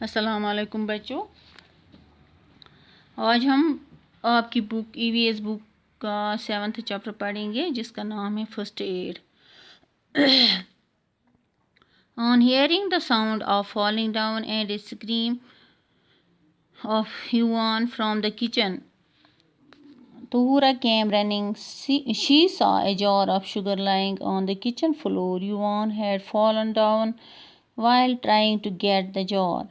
अस्सलाम वालेकुम बच्चों। आज हम आपकी बुक EVS बुक का 7th चैप्टर पढ़ेंगे जिसका नाम है first aid. On hearing the sound of falling down and a scream of Yuan from the kitchen, Tuhura came running. She saw a jar of sugar lying on the kitchen floor. Yuan had fallen down while trying to get the jar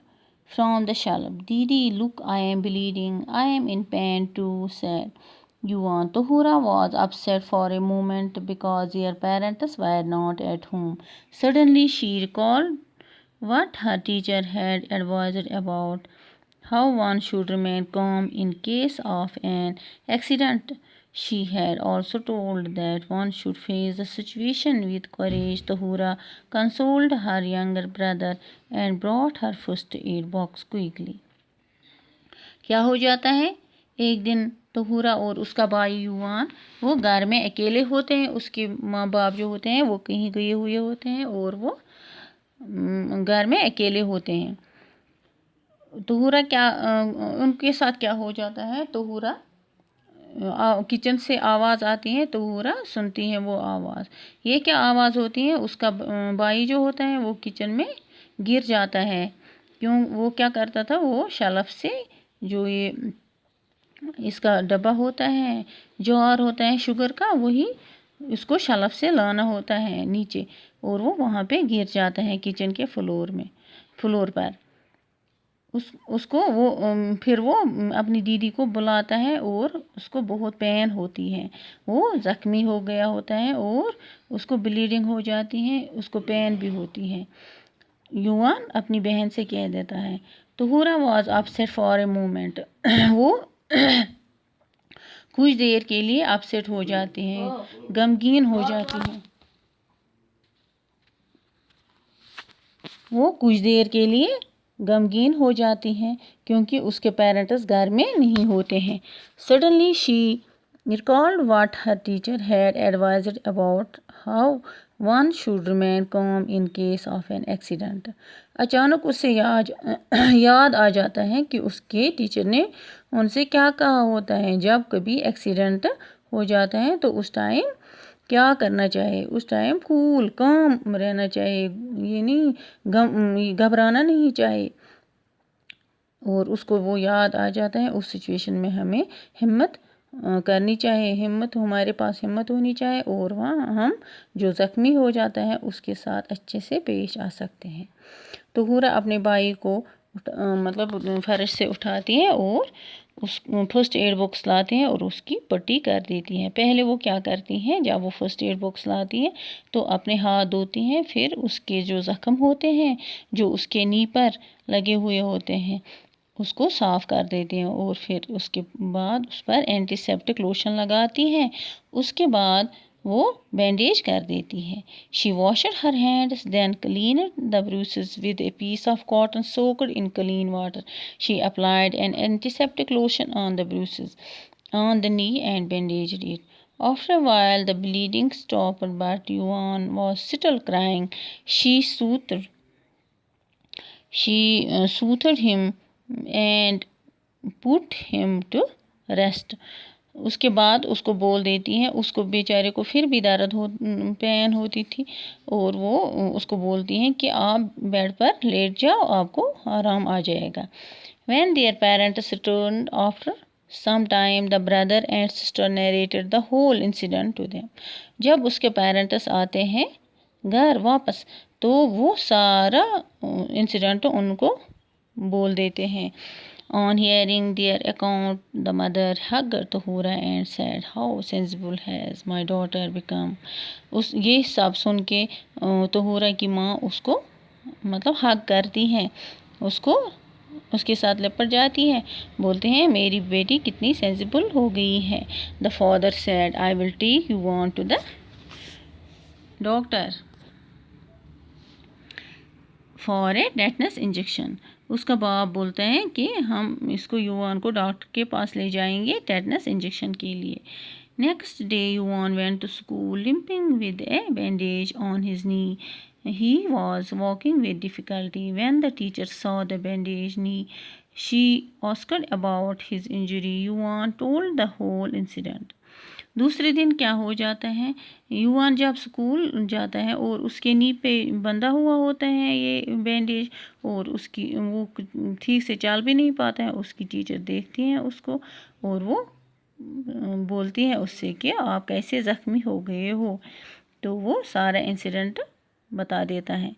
from the shelf. Didi, look, I am bleeding. I am in pain too, said Yuan. Tuhura was upset for a moment because her parents were not at home. Suddenly she recalled what her teacher had advised about how one should remain calm in case of an accident. She had also told that one should face the situation with courage. Tahura consoled her younger brother and brought her first aid box quickly. क्या हो जाता है, एक दिन तहूरा और उसका भाई युवान वो घर में अकेले होते हैं। उसके माँ बाप जो होते हैं वो कहीं गए हुए होते हैं और वो घर में अकेले होते हैं। तहूरा उनके साथ क्या हो जाता है, तहूरा किचन से आवाज़ आती है, तहूरा सुनती है वो आवाज़। ये क्या आवाज़ होती है, उसका भाई जो होता है वो किचन में गिर जाता है। क्यों, वो क्या करता था, वो शेल्फ से जो ये इसका डब्बा होता है, जार होता है शुगर का, वही इसको शेल्फ से लाना होता है नीचे और वो वहाँ पे गिर जाता है किचन के फ्लोर पर। उसको वो फिर वो अपनी दीदी को बुलाता है और उसको बहुत पेन होती है, वो ज़ख्मी हो गया होता है और उसको ब्लीडिंग हो जाती है, उसको पेन भी होती है। युवान अपनी बहन से कह देता है, Tahura was upset for a moment. वो कुछ देर के लिए अपसेट हो जाती हैं, गमगीन हो जाती हैं। वो कुछ देर के लिए गमगीन हो जाती हैं क्योंकि उसके पेरेंट्स घर में नहीं होते हैं। Suddenly she recalled what her teacher had advised about how one should remain com in case of an accident. अचानक उससे याद आ जाता है कि उसके टीचर ने उनसे क्या कहा होता है, जब कभी एक्सीडेंट हो जाता है तो उस टाइम क्या करना चाहिए, उस टाइम कूल काम रहना चाहिए, ये नहीं घबराना नहीं चाहिए। और उसको वो याद आ जाता है, उस सिचुएशन में हमें हिम्मत करनी चाहिए, हमारे पास हिम्मत होनी चाहिए और वहाँ हम जो ज़ख्मी हो जाता है उसके साथ अच्छे से पेश आ सकते हैं। तो तहूरा अपने भाई को मतलब फर्श से उठाती है और उस फर्स्ट एड बॉक्स लाते हैं और उसकी पट्टी कर देती हैं। पहले वो क्या करती हैं, जब वो फर्स्ट एड बॉक्स लाती हैं तो अपने हाथ धोती हैं, फिर उसके जो ज़ख्म होते हैं जो उसके नी पर लगे हुए होते हैं उसको साफ़ कर देती हैं और फिर उसके बाद उस पर एंटीसेप्टिक लोशन लगाती हैं। उसके बाद वो बैंडेज कर देती है। She washed her hands then cleaned the bruises with a piece of cotton soaked in clean water. She applied an antiseptic lotion on the bruises on the knee and bandaged it. After a while the bleeding stopped, but Yuan was still crying. She soothed him and put him to rest. उसके बाद उसको बोल देती हैं, उसको बेचारे को फिर भी पेन होती थी और वो उसको बोलती हैं कि आप बेड पर लेट जाओ, आपको आराम आ जाएगा। When their parents returned after some time, the brother and sister narrated the whole incident to them. जब उसके पेरेंट्स आते हैं घर वापस तो वो सारा इंसिडेंट उनको बोल देते हैं। On hearing their account, the mother hugged Tahura and said, "How sensible has my daughter become." ये सब सुन के तहूरा की माँ उसको मतलब हग करती हैं, उसके साथ लिपट जाती है, बोलते हैं मेरी बेटी कितनी सेंसिबल हो गई है। The father said, "I will take you on to the doctor for a tetanus injection." उसका बाप बोलता है कि हम इसको युवान को डॉक्टर के पास ले जाएंगे टेटनस इंजेक्शन के लिए। Next day Yuvan went to school limping with a bandage on his knee He was walking with difficulty. When the teacher saw the bandaged knee, she asked about his injury. Yuan told the whole incident. दूसरे दिन क्या हो जाता है, युवान जब school जाता है और उसके नी पे बंधा हुआ होता है ये बैंडेज, और उसकी वो ठीक से चल भी नहीं पाता है। उसकी टीचर देखती हैं उसको और वो बोलती है उससे कि आप कैसे ज़ख्मी हो गए हो, तो वो सारा इंसिडेंट बता देता है।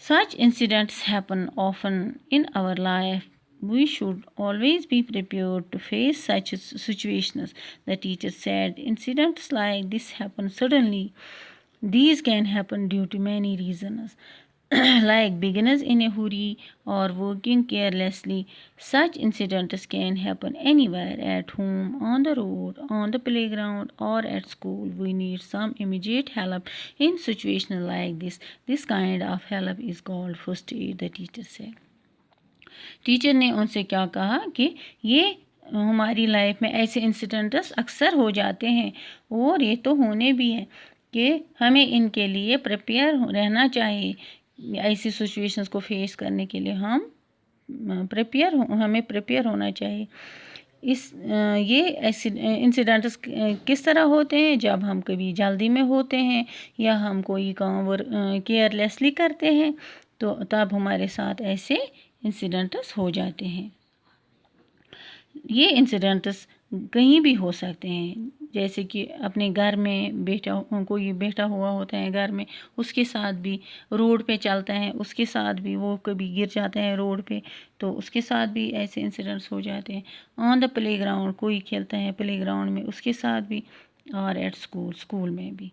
Such incidents happen often in our life. We should always be prepared to face such situations. The teacher said, incidents like this happen suddenly. These can happen due to many reasons, like beginners in a hurry or working carelessly. Such incidents can happen anywhere, at home, on the road, on the playground, or at school. We need some immediate help in situations like this. This kind of help is called first aid, the teacher said. Teacher ने उनसे क्या कहा कि ये हमारी life में ऐसे incidents अक्सर हो जाते हैं और ये तो होने भी हैं कि हमें इनके लिए प्रिपेयर रहना चाहिए। ऐसी सिचुएशंस को फेस करने के लिए हमें प्रिपेयर होना चाहिए। ये इंसिडेंट्स किस तरह होते हैं, जब हम कभी जल्दी में होते हैं या हम कोई काम केयरलेसली करते हैं, तो तब हमारे साथ ऐसे इंसिडेंट्स हो जाते हैं। ये इंसिडेंट्स कहीं भी हो सकते हैं, जैसे कि अपने घर में कोई बैठा हुआ होता है घर में, उसके साथ भी रोड पे चलता है, उसके साथ भी वो कभी गिर जाता है रोड पे, तो उसके साथ भी ऐसे इंसिडेंट्स हो जाते हैं। ऑन द प्ले ग्राउंड, कोई खेलता है प्ले ग्राउंड में, उसके साथ भी, और एट स्कूल में भी।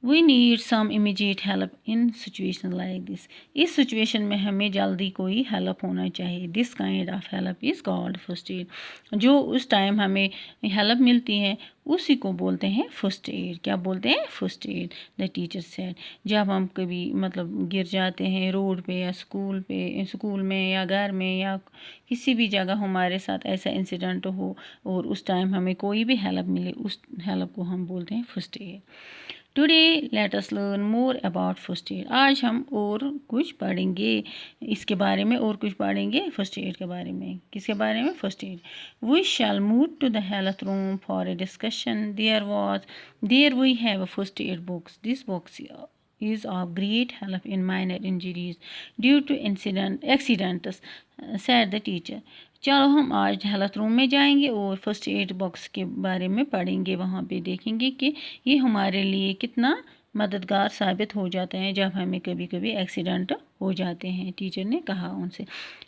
We need some immediate help in situation like this. इस सिचुएशन में हमें जल्दी कोई हेल्प होना चाहिए। This kind of help is called first aid. जो उस टाइम हमें हेल्प मिलती है उसी को बोलते हैं फर्स्ट एड। क्या बोलते हैं? First aid, the teacher said. जब हम कभी गिर जाते हैं रोड पे या स्कूल में या घर में या किसी भी जगह हमारे साथ ऐसा इंसिडेंट हो और उस टाइम हमें कोई भी हेल्प मिले, उस हेल्प को हम बोलते हैं first aid. Today let us learn more about first aid. आज हम और कुछ पढ़ेंगे इसके बारे में, और कुछ पढ़ेंगे फर्स्ट एड के बारे में। किसके बारे में? First aid. We shall move to the health room for a discussion. There we have a first aid box. This box is of great help in minor injuries due to accidents, said the teacher. चलो हम आज health room में जाएंगे और first aid box के बारे में पढ़ेंगे। वहाँ पे देखेंगे कि ये हमारे लिए कितना मददगार साबित हो जाते हैं जब हमें कभी कभी एक्सीडेंट हो जाते हैं। टीचर ने कहा उनसे।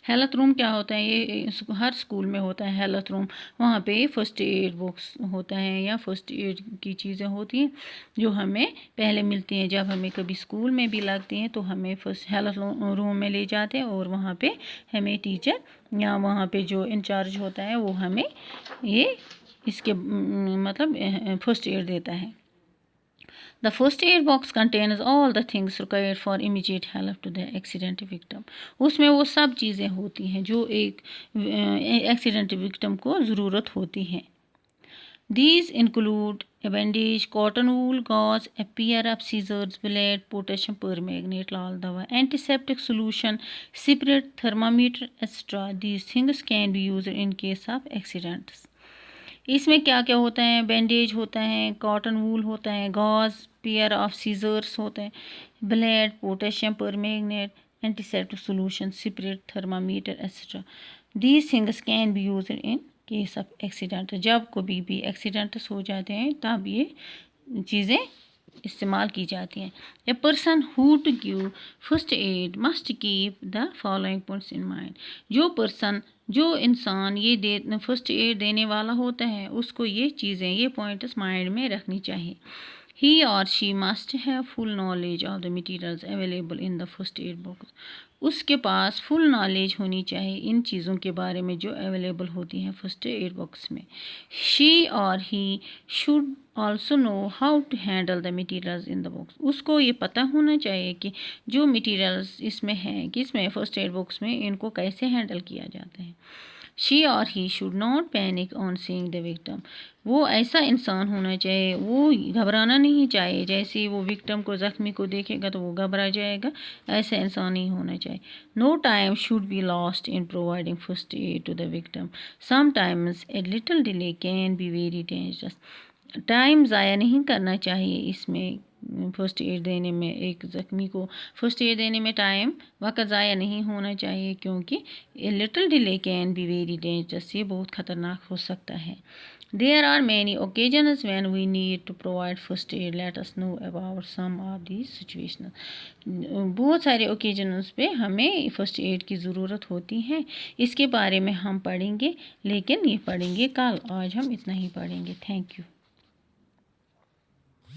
हेल्थ रूम क्या होता है? ये हर स्कूल में होता है हेल्थ रूम। वहाँ पे फर्स्ट एड बॉक्स होता है या फर्स्ट एड की चीज़ें होती हैं जो हमें पहले मिलती हैं। जब हमें कभी स्कूल में भी लगती हैं तो हमें फर्स्ट हेल्थ रूम में ले जाते हैं और वहाँ पे हमें टीचर या वहाँ पे जो इंचार्ज होता है वो हमें ये इसके फर्स्ट एड देता है। The first aid box contains all the things required for immediate help to the accident victim. उसमें वो सब चीज़ें होती हैं जो एक एक्सीडेंट विक्टिम को ज़रूरत होती हैं। These include a bandage, cotton wool, gauze, a pair of scissors, blade, potassium permanganate, लाल दवा, antiseptic solution, spirit, thermometer, etc. These things can be used in case of accidents. इसमें क्या क्या होता है? बैंडेज होता है, कॉटन वूल होता है, गॉज, पेयर ऑफ सीजर्स होते हैं, blade, potassium permanganate, antiseptic solution, spirit, thermometer etcetera. These things can be used in case of accident. जब कभी भी एक्सीडेंट्स हो जाते हैं तब ये चीज़ें इस्तेमाल की जाती हैं। A person who to give first aid must keep the following points in mind. जो इंसान ये फर्स्ट एड देने वाला होता है उसको ये चीज़ें, ये पॉइंट्स माइंड में रखनी चाहिए। He or she must have full knowledge of the materials available in the first aid box. उसके पास फुल नॉलेज होनी चाहिए इन चीज़ों के बारे में जो अवेलेबल होती हैं फर्स्ट एड बॉक्स में। She or he should also know how to handle the materials in the box. उसको ये पता होना चाहिए कि जो मटीरियल्स इसमें हैं, कि इसमें फर्स्ट एड बॉक्स में इनको कैसे हैंडल किया जाता है। She or he should not panic on seeing the victim. وہ ایسا انسان ہونا چاہیے، وہ گھبرانا نہیں چاہیے، جیسے وہ وکٹم کو زخمی کو دیکھے گا تو وہ گھبرا جائے گا، ایسا انسان نہیں ہونا چاہیے. No time should be lost in providing first aid to the victim. Sometimes a little delay can be very dangerous. Time ضائع نہیں کرنا چاہیے اس میں، فرسٹ ایڈ دینے میں، ایک زخمی کو فرسٹ ایڈ دینے میں وقت ضائع نہیں ہونا چاہیے، کیونکہ little delay can be very dangerous, یہ بہت خطرناک ہو سکتا ہے. There are many occasions when we need to provide first aid. Let us know about some of these situations. بہت سارے اوکیجنز پہ ہمیں فرسٹ ایڈ کی ضرورت ہوتی ہے، اس کے بارے میں ہم پڑھیں گے، لیکن یہ پڑھیں گے کل، آج ہم اتنا ہی پڑھیں گے. Thank you.